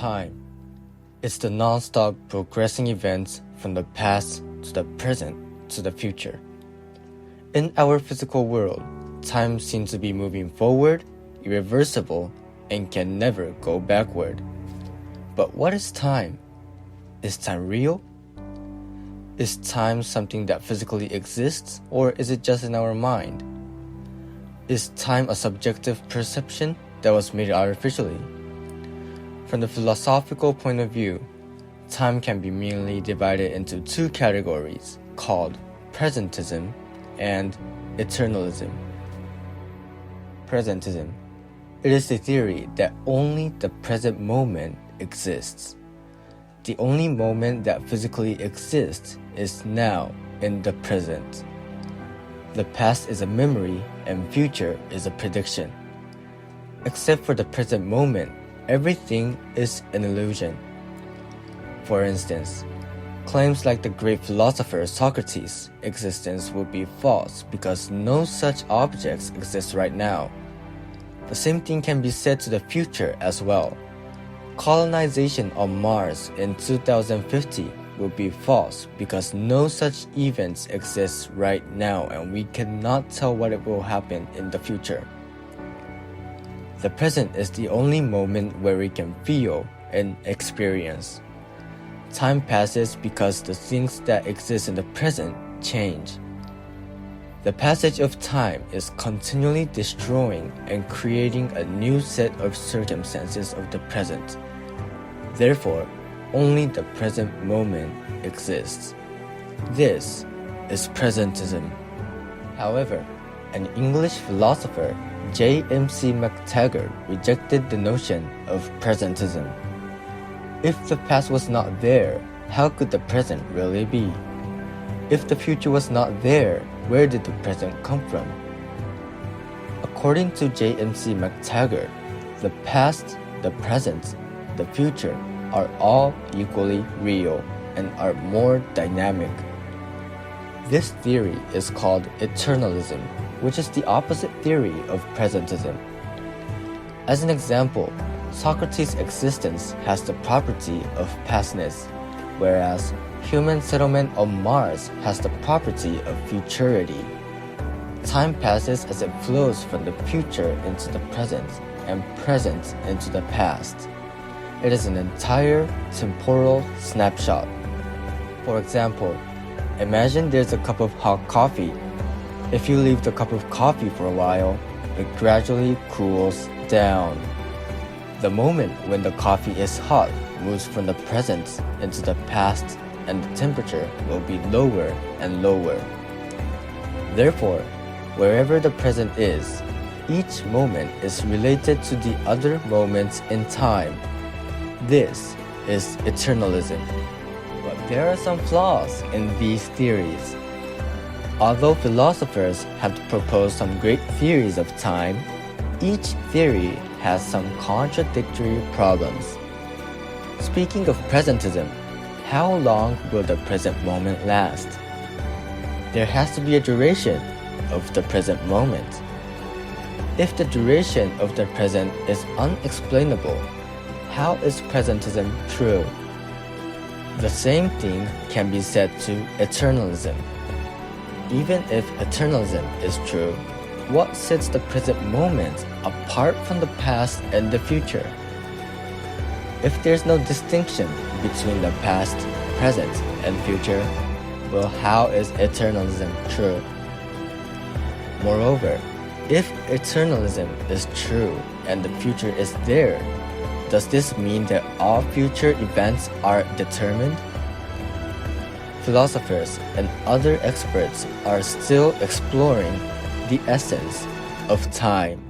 time. It's the non-stop progressing events from the past to the present to the future. In our physical world, time seems to be moving forward, irreversible, and can never go backward. But what is time? Is time real? Is time something that physically exists, or is it just in our mind? Is time a subjective perception that was made artificially? From the philosophical point of view, time can be mainly divided into two categories called Presentism and Eternalism. Presentism. It is the theory that only the present moment exists. The only moment that physically exists is now in the present. The past is a memory and future is a prediction. Except for the present moment, everything is an illusion. For instance, claims like the great philosopher Socrates' existence would be false because no such objects exist right now. The same thing can be said to the future as well. Colonization on Mars in 2050 will be false because no such events exist right now and we cannot tell what it will happen in the future. The present is the only moment where we can feel and experience. Time passes because the things that exist in the present change. The passage of time is continually destroying and creating a new set of circumstances of the present. Therefore, only the present moment exists. This is presentism. However, an English philosopher, J.M.C. McTaggart, rejected the notion of presentism. If the past was not there, how could the present really be? If the future was not there, where did the present come from? According to J.M.C. McTaggart, the past, the present, the future are all equally real and are more dynamic. This theory is called eternalism, which is the opposite theory of presentism. As an example, Socrates' existence has the property of pastness, whereas human settlement on Mars has the property of futurity. Time passes as it flows from the future into the present and present into the past. It is an entire temporal snapshot. For example, imagine there's a cup of hot coffee. If you leave the cup of coffee for a while, it gradually cools down. The moment when the coffee is hot moves from the present into the past, and the temperature will be lower and lower. Therefore, wherever the present is, each moment is related to the other moments in time. This is eternalism. But there are some flaws in these theories. Although philosophers have proposed some great theories of time, each theory has some contradictory problems. Speaking of presentism, how long will the present moment last? There has to be a duration of the present moment. If the duration of the present is unexplainable, how is presentism true? The same thing can be said to eternalism. Even if eternalism is true, what sets the present moment apart from the past and the future? If there's no distinction between the past, present, and future, well, how is eternalism true? Moreover, if eternalism is true and the future is there, does this mean that all future events are determined? Philosophers and other experts are still exploring the essence of time.